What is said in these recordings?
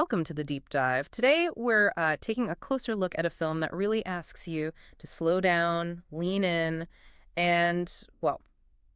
Welcome to the deep dive. Today, we're taking a closer look at a film that really asks you to slow down, lean in, and, well,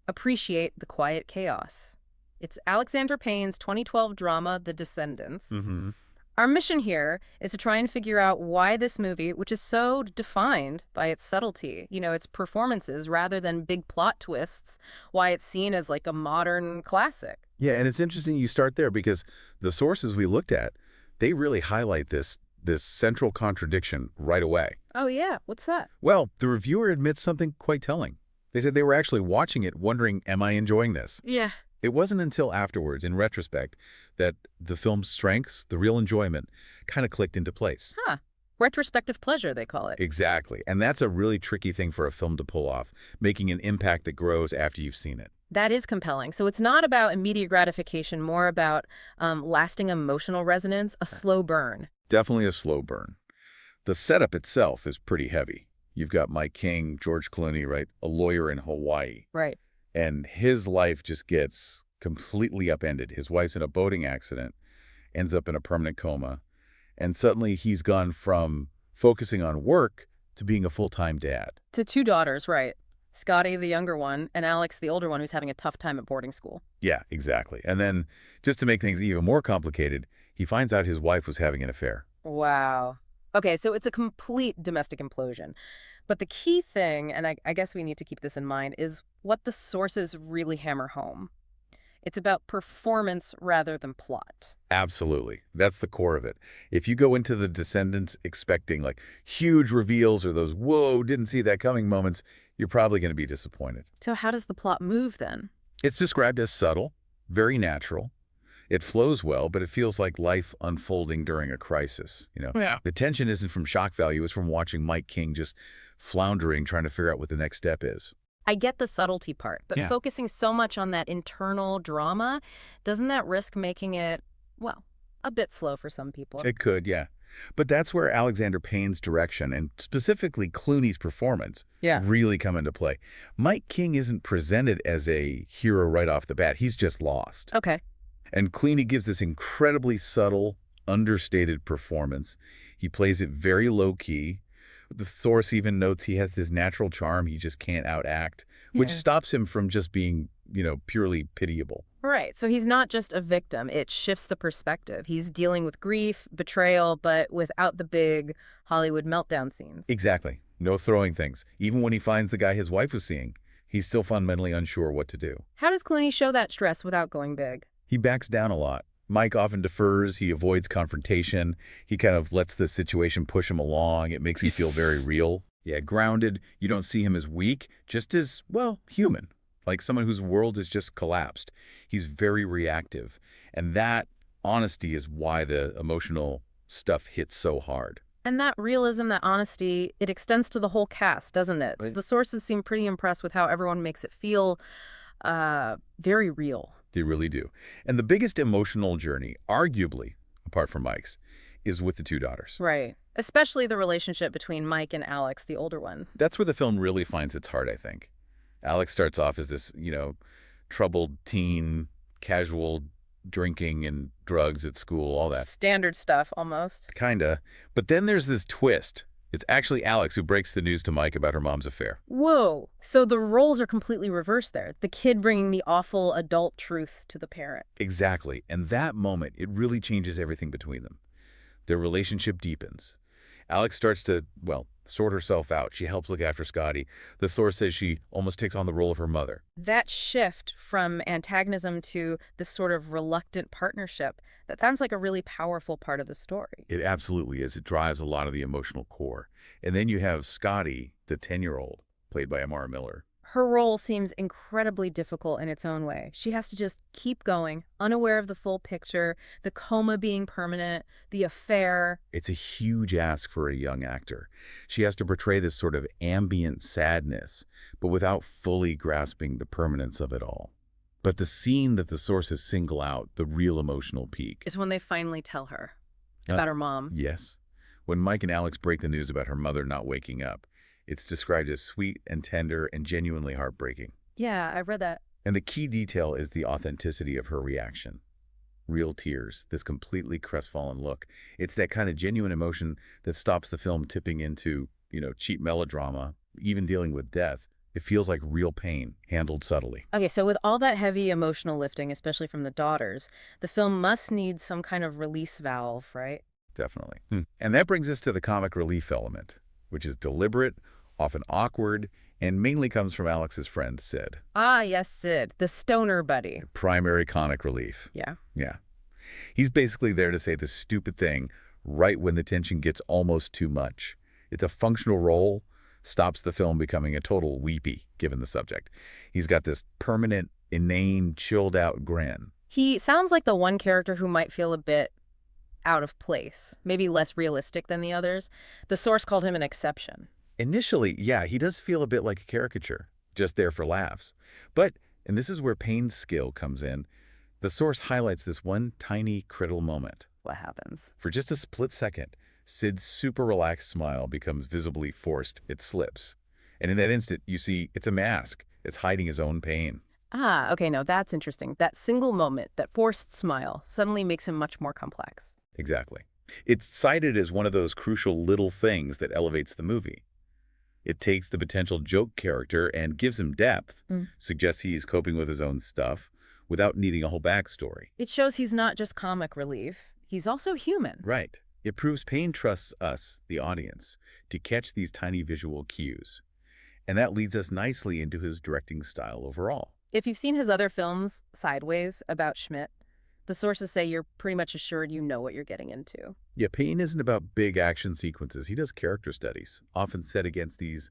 appreciate the quiet chaos. It's Alexander Payne's 2012 drama, The Descendants. hmm Our mission here is to try and figure out why this movie, which is so defined by its subtlety, its performances rather than big plot twists, why it's seen as like a modern classic. Yeah, and it's interesting you start there because the sources we looked at, they really highlight this central contradiction right away. Oh, yeah. What's that? Well, the reviewer admits something quite telling. They said they were actually watching it wondering, am I enjoying this? Yeah. It wasn't until afterwards, in retrospect, that the film's strengths, the real enjoyment, kind of clicked into place. Huh. Retrospective pleasure, they call it. Exactly. And that's a really tricky thing for a film to pull off, making an impact that grows after you've seen it. That is compelling. So it's not about immediate gratification, more about lasting emotional resonance, a slow burn. Definitely a slow burn. The setup itself is pretty heavy. You've got Mike King, George Clooney, right? A lawyer in Hawaii. Right. And his life just gets completely upended. His wife's in a boating accident, ends up in a permanent coma, and suddenly he's gone from focusing on work to being a full-time dad. To two daughters, right. Scotty, the younger one, and Alex, the older one, who's having a tough time at boarding school. Yeah, exactly. And then, just to make things even more complicated, he finds out his wife was having an affair. Wow. Okay, so it's a complete domestic implosion. But the key thing, and I guess we need to keep this in mind, is what the sources really hammer home. It's about performance rather than plot. Absolutely. That's the core of it. If you go into The Descendants expecting like huge reveals or those whoa, didn't see that coming moments, you're probably going to be disappointed. So how does the plot move then? It's described as subtle, very natural. It flows well, but it feels like life unfolding during a crisis. Yeah. The tension isn't from shock value, it's from watching Mike King just floundering, trying to figure out what the next step is. I get the subtlety part, but Yeah. focusing so much on that internal drama, doesn't that risk making it, well, a bit slow for some people? It could, yeah. But that's where Alexander Payne's direction, and specifically Clooney's performance, Yeah. really come into play. Mike King isn't presented as a hero right off the bat. He's just lost. Okay. And Clooney gives this incredibly subtle, understated performance. He plays it very low-key. The source even notes he has this natural charm he just can't outact, which Yeah. stops him from just being, purely pitiable. Right. So he's not just a victim. It shifts the perspective. He's dealing with grief, betrayal, but without the big Hollywood meltdown scenes. Exactly. No throwing things. Even when he finds the guy his wife was seeing, he's still fundamentally unsure what to do. How does Clooney show that stress without going big? He backs down a lot. Mike often defers. He avoids confrontation. He kind of lets the situation push him along. It makes him feel very real. Yeah, grounded. You don't see him as weak, just as, well, human. Like someone whose world has just collapsed. He's very reactive. And that honesty is why the emotional stuff hits so hard. And that realism, that honesty, it extends to the whole cast, doesn't it? Right. The sources seem pretty impressed with how everyone makes it feel very real. They really do. And the biggest emotional journey, arguably, apart from Mike's, is with the two daughters. Right. Especially the relationship between Mike and Alex, the older one. That's where the film really finds its heart, I think. Alex starts off as this, troubled teen, casual drinking and drugs at school, all that. Standard stuff, almost. Kinda. But then there's this twist. It's actually Alex who breaks the news to Mike about her mom's affair. Whoa. So the roles are completely reversed there. The kid bringing the awful adult truth to the parent. Exactly. And that moment, it really changes everything between them. Their relationship deepens. Alex starts to, well, sort herself out. She helps look after Scotty. The source says she almost takes on the role of her mother. That shift from antagonism to this sort of reluctant partnership, that sounds like a really powerful part of the story. It absolutely is. It drives a lot of the emotional core. And then you have Scotty, the 10-year-old, played by Amara Miller. Her role seems incredibly difficult in its own way. She has to just keep going, unaware of the full picture, the coma being permanent, the affair. It's a huge ask for a young actor. She has to portray this sort of ambient sadness, but without fully grasping the permanence of it all. But the scene that the sources single out, the real emotional peak. Is when they finally tell her Uh, about her mom. Yes. When Mike and Alex break the news about her mother not waking up, it's described as sweet and tender and genuinely heartbreaking. Yeah, I read that. And the key detail is the authenticity of her reaction. real tears, this completely crestfallen look. It's that kind of genuine emotion that stops the film tipping into, cheap melodrama, even dealing with death. It feels like real pain, handled subtly. Okay, so with all that heavy emotional lifting, especially from the daughters, the film must need some kind of release valve, right? Definitely. And that brings us to the comic relief element, which is deliberate, often awkward, and mainly comes from Alex's friend, Sid. Ah, yes, Sid, the stoner buddy. Primary comic relief. Yeah. Yeah. He's basically there to say the stupid thing right when the tension gets almost too much. It's a functional role, stops the film becoming a total weepy, given the subject. He's got this permanent, inane, chilled-out grin. He sounds like the one character who might feel a bit out of place, maybe less realistic than the others. The source called him an exception. Initially, yeah, he does feel a bit like a caricature, just there for laughs. But, and this is where Payne's skill comes in, the source highlights this one tiny, critical moment. What happens? For just a split second, Sid's super relaxed smile becomes visibly forced. It slips. And in that instant, you see it's a mask. It's hiding his own pain. Ah, okay, no, that's interesting. That single moment, that forced smile, suddenly makes him much more complex. Exactly. It's cited as one of those crucial little things that elevates the movie. It takes the potential joke character and gives him depth, suggests he's coping with his own stuff without needing a whole backstory. It shows he's not just comic relief, he's also human. Right. It proves Payne trusts us, the audience, to catch these tiny visual cues. And that leads us nicely into his directing style overall. If you've seen his other films, Sideways, about Schmidt, the sources say you're pretty much assured you know what you're getting into. Yeah, Payne isn't about big action sequences. He does character studies, often set against these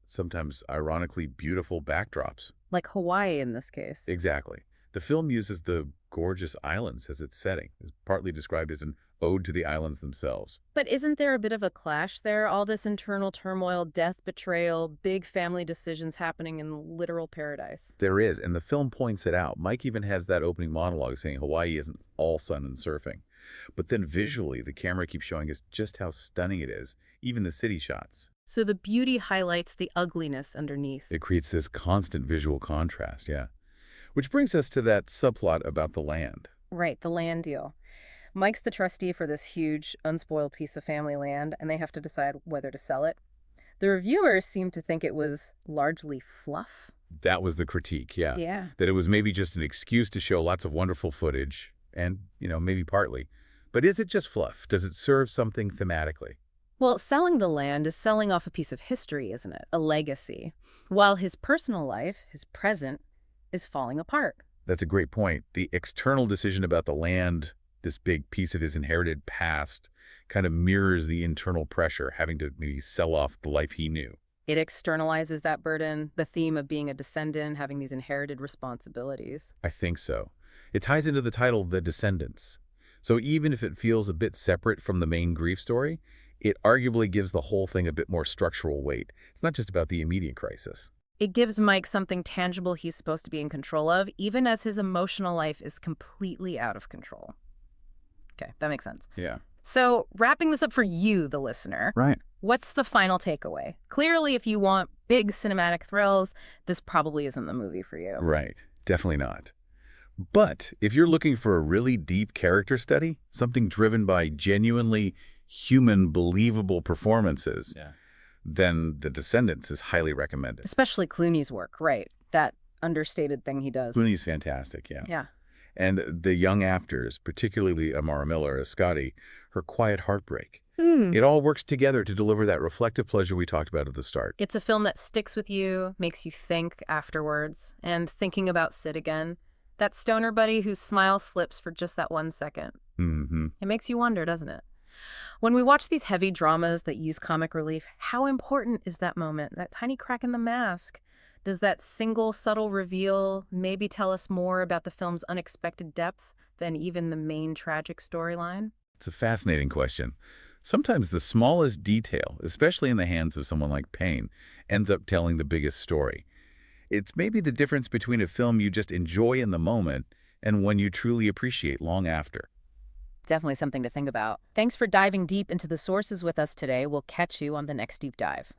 sometimes ironically beautiful backdrops. Like Hawaii in this case. Exactly. The film uses the gorgeous islands as its setting. It's partly described as an ode to the islands themselves. But isn't there a bit of a clash there? All this internal turmoil, death, betrayal, big family decisions happening in literal paradise. There is, and the film points it out. Mike even has that opening monologue saying Hawaii isn't all sun and surfing. But then visually, the camera keeps showing us just how stunning it is, even the city shots. So the beauty highlights the ugliness underneath. It creates this constant visual contrast, yeah. Which brings us to that subplot about the land. Right, the land deal. Mike's the trustee for this huge, unspoiled piece of family land, and they have to decide whether to sell it. The reviewers seem to think it was largely fluff. That was the critique, yeah. Yeah. That it was maybe just an excuse to show lots of wonderful footage, and, maybe partly. But is it just fluff? Does it serve something thematically? Well, selling the land is selling off a piece of history, isn't it? A legacy. While his personal life, his present, is falling apart. That's a great point. The external decision about the land, this big piece of his inherited past, kind of mirrors the internal pressure, having to maybe sell off the life he knew. It externalizes that burden, the theme of being a descendant, having these inherited responsibilities. I think so. It ties into the title, The Descendants. So even if it feels a bit separate from the main grief story, it arguably gives the whole thing a bit more structural weight. It's not just about the immediate crisis. It gives Mike something tangible he's supposed to be in control of, even as his emotional life is completely out of control. Okay, that makes sense. Yeah. So, wrapping this up for you, the listener. Right. What's the final takeaway? Clearly, if you want big cinematic thrills, this probably isn't the movie for you. Right. Definitely not. But if you're looking for a really deep character study, something driven by genuinely human, believable performances, then The Descendants is highly recommended. Especially Clooney's work, right? That understated thing he does. Clooney's fantastic, yeah. Yeah. And the young actors, particularly Amara Miller as Scotty, her quiet heartbreak. Hmm. It all works together to deliver that reflective pleasure we talked about at the start. It's a film that sticks with you, makes you think afterwards, and thinking about Sid again. That stoner buddy whose smile slips for just that 1 second. Mm-hmm. It makes you wonder, doesn't it? When we watch these heavy dramas that use comic relief, how important is that moment, that tiny crack in the mask? Does that single subtle reveal maybe tell us more about the film's unexpected depth than even the main tragic storyline? It's a fascinating question. Sometimes the smallest detail, especially in the hands of someone like Payne, ends up telling the biggest story. It's maybe the difference between a film you just enjoy in the moment and one you truly appreciate long after. Definitely something to think about. Thanks for diving deep into the sources with us today. We'll catch you on the next deep dive.